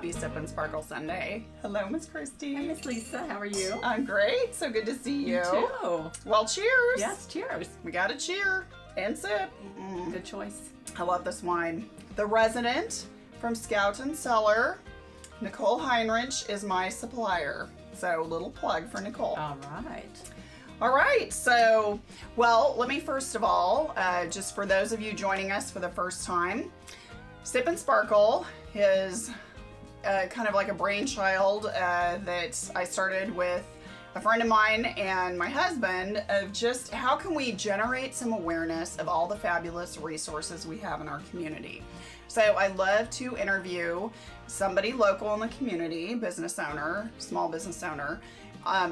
happy Sip and Sparkle Sunday. Hello, Miss Christie. Hi, Miss Lisa. How are you? I'm great. So good to see you. You too. Well, cheers. Yes, cheers. We got to cheer and sip. Good choice. I love this wine. The Resident from Scout and Cellar. Nicole Heinrich is my supplier. So, little plug for Nicole. All right. All right, so, well, let me first of all, just for those of you joining us for the first time, Sip and Sparkle is kind of like a brainchild that I started with a friend of mine and my husband of just how can we generate some awareness of all the fabulous resources we have in our community. So I love to interview somebody local in the community, business owner, small business owner,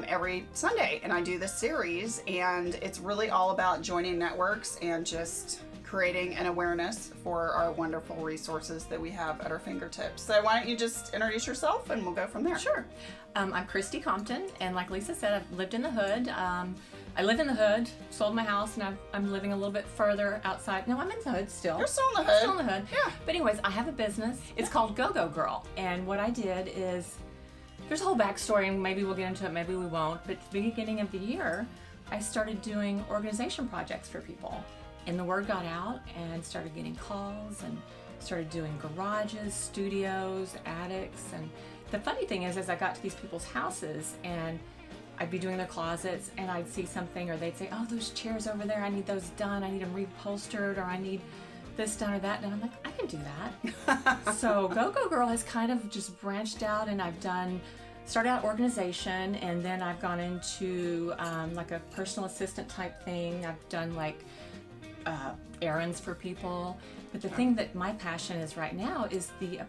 every Sunday, and I do this series, and it's really all about joining networks and just creating an awareness for our wonderful resources that we have at our fingertips. So why don't you just introduce yourself and we'll go from there. Sure. I'm Christie Compton, and like Lisa said, I've lived in the hood. I live in the hood, sold my house, and I'm living a little bit further outside. No, I'm in the hood still. You're still in the hood. Still in the hood. Yeah. But anyways, I have a business. It's called Go-Go Girl, and what I did is, there's a whole backstory, and maybe we'll get into it, maybe we won't, but at the beginning of the year, I started doing organization projects for people. And the word got out and started getting calls and started doing garages, studios, attics. And the funny thing is, as I got to these people's houses and I'd be doing their closets and I'd see something, or they'd say, oh, those chairs over there, I need those done. I need them reupholstered, or I need this done or that. And I'm like, I can do that. So Go-Go Girl has kind of just branched out, and I've started out organization, and then I've gone into like a personal assistant type thing. I've done like errands for people. But the thing that my passion is right now is the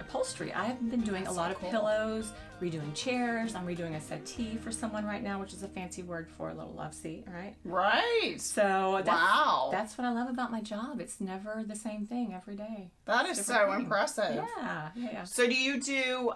upholstery. I've been doing a lot of pillows, redoing chairs. I'm redoing a settee for someone right now, which is a fancy word for a little love seat, right? Right. So that's what I love about my job. It's never the same thing every day. That is so impressive. Yeah. So do you do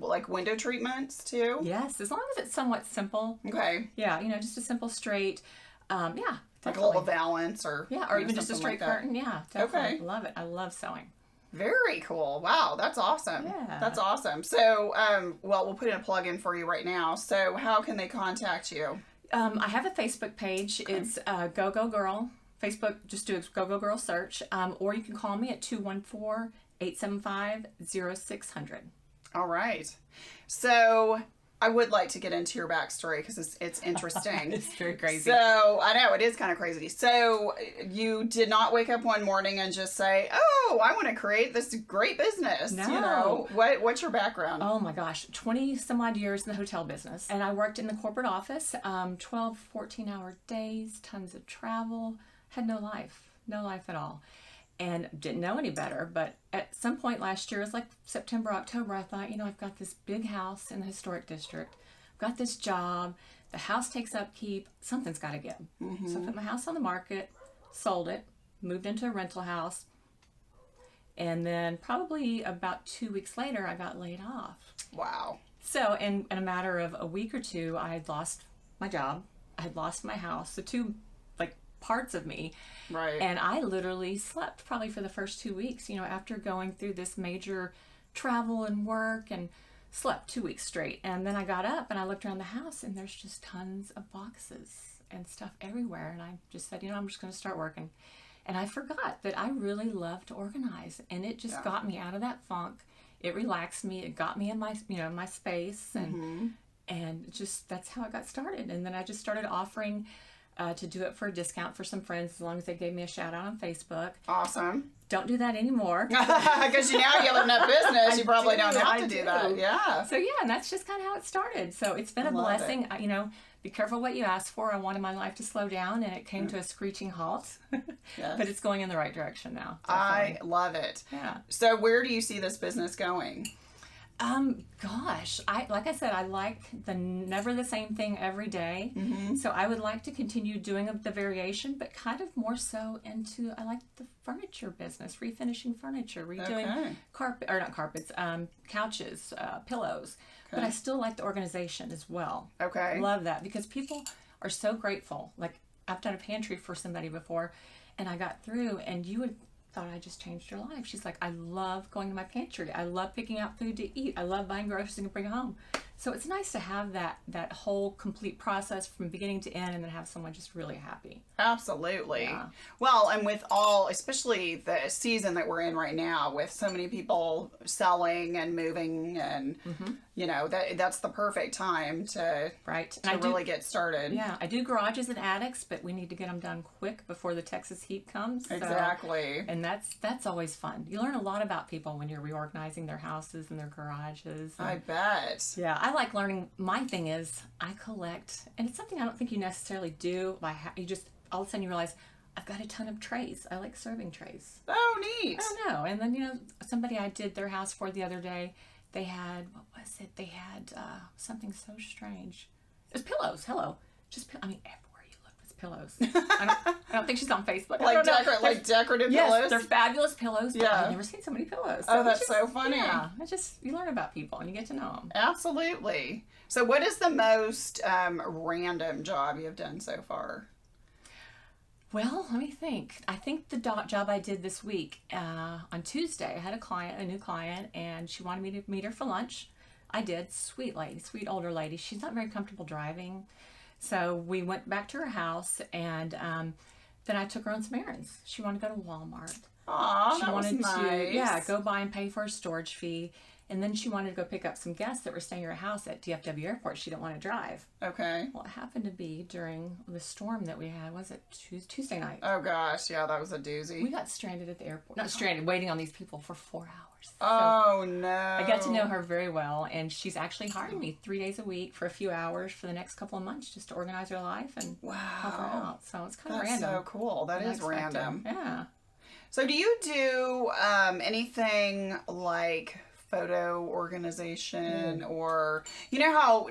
like window treatments too? Yes, as long as it's somewhat simple. Okay. Yeah, just a simple straight, yeah. Like a little valance or or even just a straight curtain. Yeah, definitely. Okay. Love it. I love sewing. Very cool. Wow, that's awesome. Yeah. That's awesome. So, well, we'll put in a plug in for you right now. So, how can they contact you? I have a Facebook page. Okay. It's Go-Go Girl. Facebook, just do a Go-Go Girl search. Or you can call me at 214-875-0600. All right. So, I would like to get into your backstory because it's interesting. It's very crazy. So, I know, it is kind of crazy. So, you did not wake up one morning and just say, oh, I want to create this great business. No. What's your background? Oh my gosh, 20 some odd years in the hotel business. And I worked in the corporate office, 12, 14-hour days, tons of travel, had no life at all. And didn't know any better, but at some point last year, it was like September, October, I thought, I've got this big house in the historic district. I've got this job. The house takes upkeep. Something's got to give. Mm-hmm. So I put my house on the market, sold it, moved into a rental house, and then probably about 2 weeks later, I got laid off. Wow. So in a matter of a week or two, I had lost my job. I had lost my house. The two parts of me. Right. And I literally slept probably for the first 2 weeks, after going through this major travel and work, and slept 2 weeks straight. And then I got up and I looked around the house, and there's just tons of boxes and stuff everywhere. And I just said, I'm just going to start working. And I forgot that I really love to organize, and it just got me out of that funk. It relaxed me. It got me in my, my space, and just that's how it got started. And then I just started offering to do it for a discount for some friends, as long as they gave me a shout out on Facebook. Awesome. Don't do that anymore. Because now you have enough business, you probably don't have to do that. Yeah. So and that's just kind of how it started. So it's been a blessing. Be careful what you ask for. I wanted my life to slow down, and it came to a screeching halt. Yes. But it's going in the right direction now. Definitely. I love it. Yeah. So where do you see this business going? Gosh, like I said, I like the never the same thing every day. Mm-hmm. So I would like to continue doing the variation, but kind of more so I like the furniture business, refinishing furniture, redoing couches, pillows. Okay. But I still like the organization as well. Okay. Love that because people are so grateful. Like I've done a pantry for somebody before, and I got through, and you would thought I just changed her life. She's like, I love going to my pantry. I love picking out food to eat. I love buying groceries and bring home. So it's nice to have that whole complete process from beginning to end, and then have someone just really happy. Absolutely. Yeah. Well, and with all, especially the season that we're in right now, with so many people selling and moving, and you know, that's the perfect time to really get started. Yeah, I do garages and attics, but we need to get them done quick before the Texas heat comes. Exactly. And that's always fun. You learn a lot about people when you're reorganizing their houses and their garages. And, I bet. yeah, I like learning. My thing is I collect, and it's something I don't think you necessarily do. You just all of a sudden you realize I've got a ton of trays. I like serving trays. Oh, neat. I don't know. And then, you know, somebody I did their house for the other day, they had, what was it? They had something so strange. It was pillows. Hello. I mean, everywhere you look, it's pillows. I don't think she's on Facebook. Like decorative yes, pillows? they're fabulous pillows. Yeah. I've never seen so many pillows. Oh, that's so funny. Yeah. You learn about people and you get to know them. Absolutely. So what is the most random job you've done so far? Well, let me think. I think the job I did this week, on Tuesday, I had a new client, and she wanted me to meet her for lunch. I did. Sweet lady, sweet older lady. She's not very comfortable driving. So we went back to her house, and then I took her on some errands. She wanted to go to Walmart. Aw, She that was wanted nice. to go by and pay for a storage fee. And then she wanted to go pick up some guests that were staying at her house at DFW Airport. She didn't want to drive. Okay. Well, it happened to be during the storm that we had. Was it Tuesday night? Oh, gosh. Yeah, that was a doozy. We got stranded at the airport. Not stranded, waiting on these people for 4 hours. Oh, no. I got to know her very well, and she's actually hiring me 3 days a week for a few hours for the next couple of months just to organize her life and help her out. So it's kind of random. That's so cool. That is random. Yeah. So do you do anything like photo organization, or you know how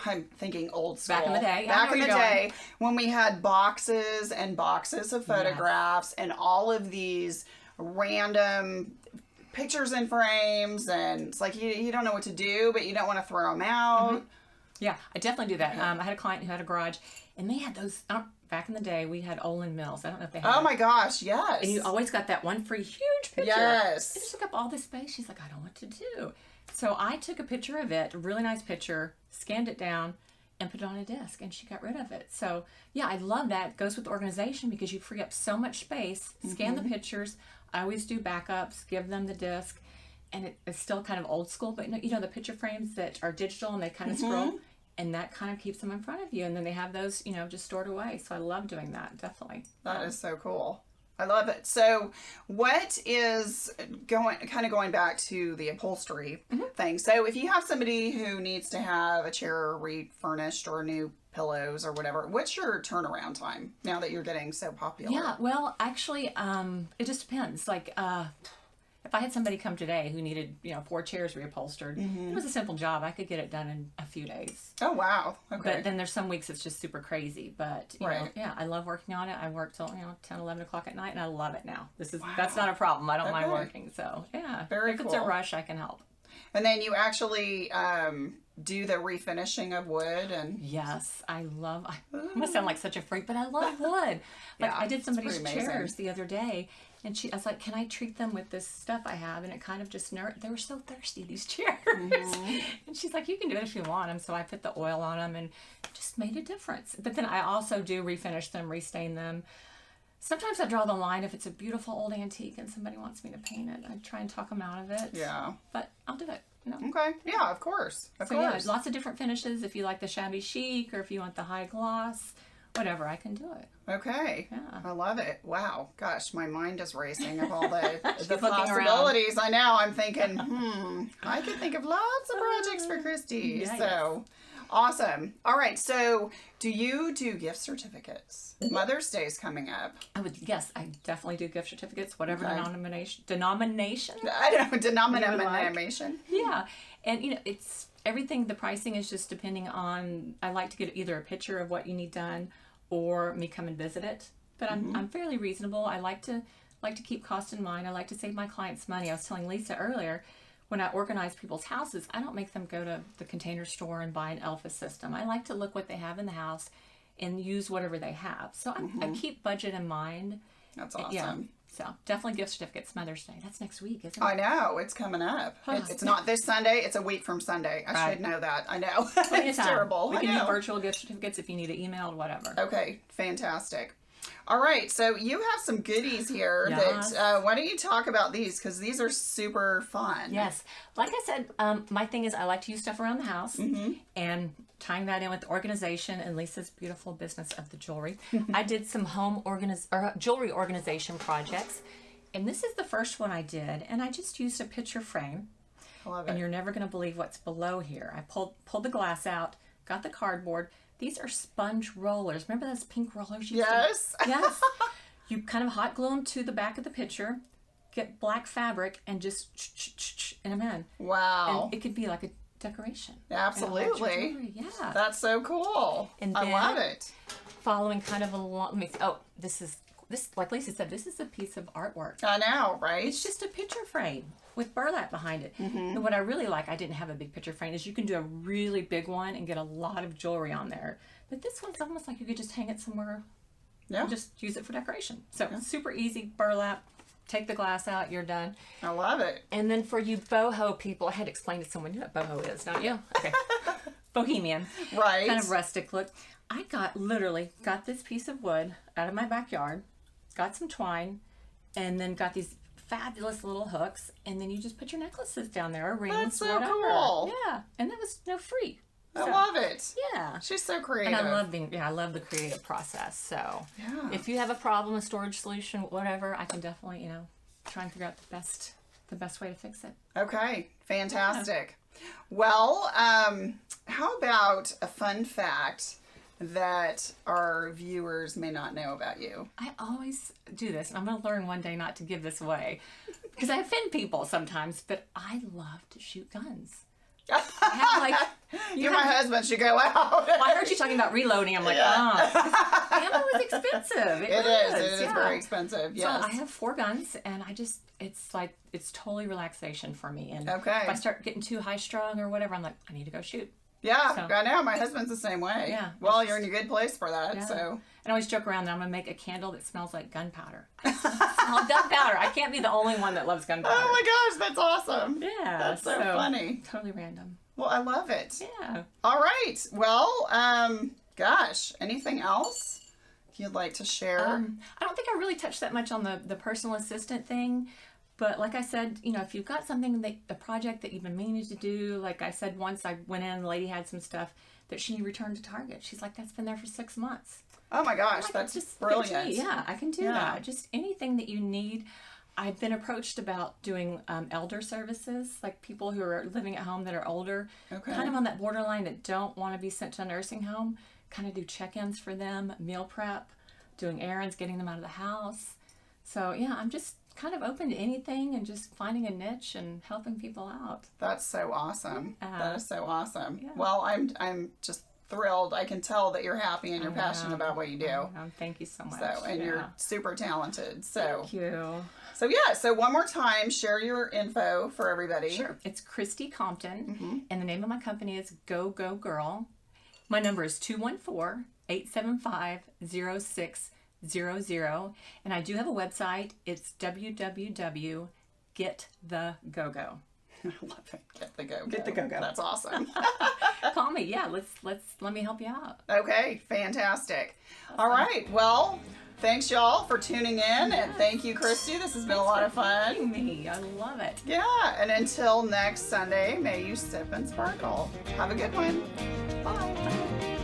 I'm thinking old school Back in the day. back in the day when we had boxes and boxes of photographs and all of these random pictures in frames, and it's like you don't know what to do, but you don't want to throw them out. Yeah, I definitely do that. I had a client who had a garage, and they had those. Back in the day, we had Olin Mills. I don't know if they had. Oh my gosh, yes. And you always got that one free huge picture. Yes. It just took up all this space. She's like, I don't know what to do. So I took a picture of it, a really nice picture, scanned it down, and put it on a disc, and she got rid of it. So yeah, I love that. It goes with organization because you free up so much space. Scan the pictures. I always do backups, give them the disc, and it's still kind of old school, but you know the picture frames that are digital and they kind of scroll. And that kind of keeps them in front of you. And then they have those, you know, just stored away. So I love doing that, definitely. That is so cool. I love it. So what is going back to the upholstery thing. So if you have somebody who needs to have a chair refurnished or new pillows or whatever, what's your turnaround time now that you're getting so popular? Yeah, well, actually, it just depends. Like, if I had somebody come today who needed, 4 chairs reupholstered, it was a simple job. I could get it done in a few days. Oh, wow. Okay. But then there's some weeks it's just super crazy. But, you know, yeah, I love working on it. I work till, 10, 11 o'clock at night, and I love it now. That's not a problem. I don't mind working. So, yeah. Very if cool. It's a rush, I can help. And then you actually do the refinishing of wood and... Yes, I must sound like such a freak, but I love wood. Like, I did somebody's chairs the other day, and I was like, can I treat them with this stuff I have? And it kind of just they were so thirsty, these chairs. And she's like, you can do it if you want them. So I put the oil on them, and it just made a difference. But then I also do refinish them, restain them. Sometimes I draw the line if it's a beautiful old antique and somebody wants me to paint it. I try and talk them out of it. Yeah. But I'll do it. Okay. Yeah, of course. Of course. Yeah, lots of different finishes. If you like the shabby chic or if you want the high gloss, whatever, I can do it. Okay. Yeah. I love it. Wow. Gosh, my mind is racing of all the looking possibilities. I know. I'm thinking, I could think of lots of projects for Christie. Yeah, so awesome. All right. So do you do gift certificates? Mother's Day is coming up. Yes, I definitely do gift certificates, whatever denomination. I don't know, denomination. Yeah. And, it's everything. The pricing is just depending on, I like to get either a picture of what you need done or me come and visit it. But I'm fairly reasonable. I like to keep cost in mind. I like to save my clients money. I was telling Lisa earlier, when I organize people's houses, I don't make them go to the Container Store and buy an Elfa system. I like to look what they have in the house and use whatever they have. So I keep budget in mind. That's awesome. Yeah. So definitely gift certificates, Mother's Day. That's next week, isn't it? I know. It's coming up. It's not this Sunday. It's a week from Sunday. I should know that. I know. It's terrible. We can do virtual gift certificates if you need it emailed, whatever. Okay. Fantastic. All right. So you have some goodies here that, why don't you talk about these? Because these are super fun. Yes. Like I said, my thing is I like to use stuff around the house and tying that in with organization and Lisa's beautiful business of the jewelry. I did some jewelry organization projects, and this is the first one I did, and I just used a picture frame. I love it. And you're never going to believe what's below here. I pulled the glass out, got the cardboard. These are sponge rollers. Remember those pink rollers? Yes. Yes. You kind of hot glue them to the back of the picture, get black fabric, and just in them in. Wow. And it could be like a decoration. Absolutely. Yeah. That's so cool. And I love it. Following kind of along, this, like Lisa said, this is a piece of artwork. I know, right? It's just a picture frame with burlap behind it. And what I really like, I didn't have a big picture frame, is you can do a really big one and get a lot of jewelry on there. But this one's almost like you could just hang it somewhere and just use it for decoration. So super easy, burlap, take the glass out, you're done. I love it. And then for you boho people, I had to explain to someone, you know what boho is, don't you? Okay. Bohemian. Right. Kind of rustic look. I literally got this piece of wood out of my backyard, got some twine, and then got these fabulous little hooks, and then you just put your necklaces down there, or rings, That's so whatever. cool. Yeah, and that was free. I love it. Yeah. She's so creative. And I love the creative process. So if you have a problem, a storage solution, whatever, I can definitely, try and figure out the best way to fix it. Okay. Fantastic. Well, how about a fun fact that our viewers may not know about you? I always do this, and I'm going to learn one day not to give this away because I offend people sometimes, but I love to shoot guns. I have my husband should go out. Well, I heard you talking about reloading. I'm like, ammo is expensive. It is very expensive. Yes. So I have 4 guns, and it's totally relaxation for me. And if Okay. I start getting too high strung or whatever, I'm like, I need to go shoot. Yeah, So- I know. My husband's the same way. Yeah. Well, you're in a good place for that. Yeah. So. And I always joke around that I'm going to make a candle that smells like gunpowder. I smell gunpowder. I can't be the only one that loves gunpowder. Oh my gosh, that's awesome. Yeah. That's so funny. Totally random. Well, I love it. Yeah. All right. Well, gosh, anything else you'd like to share? I don't think I really touched that much on the personal assistant thing. But like I said, if you've got something, a project that you've been meaning to do, like I said once, I went in, the lady had some stuff that she returned to Target. She's like, that's been there for 6 months. Oh my gosh, Like, that's just brilliant. Yeah, I can do Yeah. that. Just anything that you need. I've been approached about doing elder services, like people who are living at home that are older, Okay. kind of on that borderline that don't want to be sent to a nursing home, kind of do check-ins for them, meal prep, doing errands, getting them out of the house. So yeah, I'm just kind of open to anything and just finding a niche and helping people out. That's so awesome. That is so awesome. Yeah. Well, I'm just thrilled. I can tell that you're happy and you're passionate about what you do. Thank you so much. So, and you're super talented. So, Thank you. So yeah, so one more time, share your info for everybody. Sure. It's Christie Compton, and the name of my company is Go Go Girl. My number is 214-875-0600, and I do have a website. It's www.getthegogo. I love it. Get the go. Get the go-go. That's awesome. Call me. Yeah, let me help you out. Okay, fantastic. All right. Well, thanks y'all for tuning in, and thank you, Christy. This has been a lot of fun. Thank me. I love it. Yeah, and until next Sunday, may you sip and sparkle. Have a good one. Bye.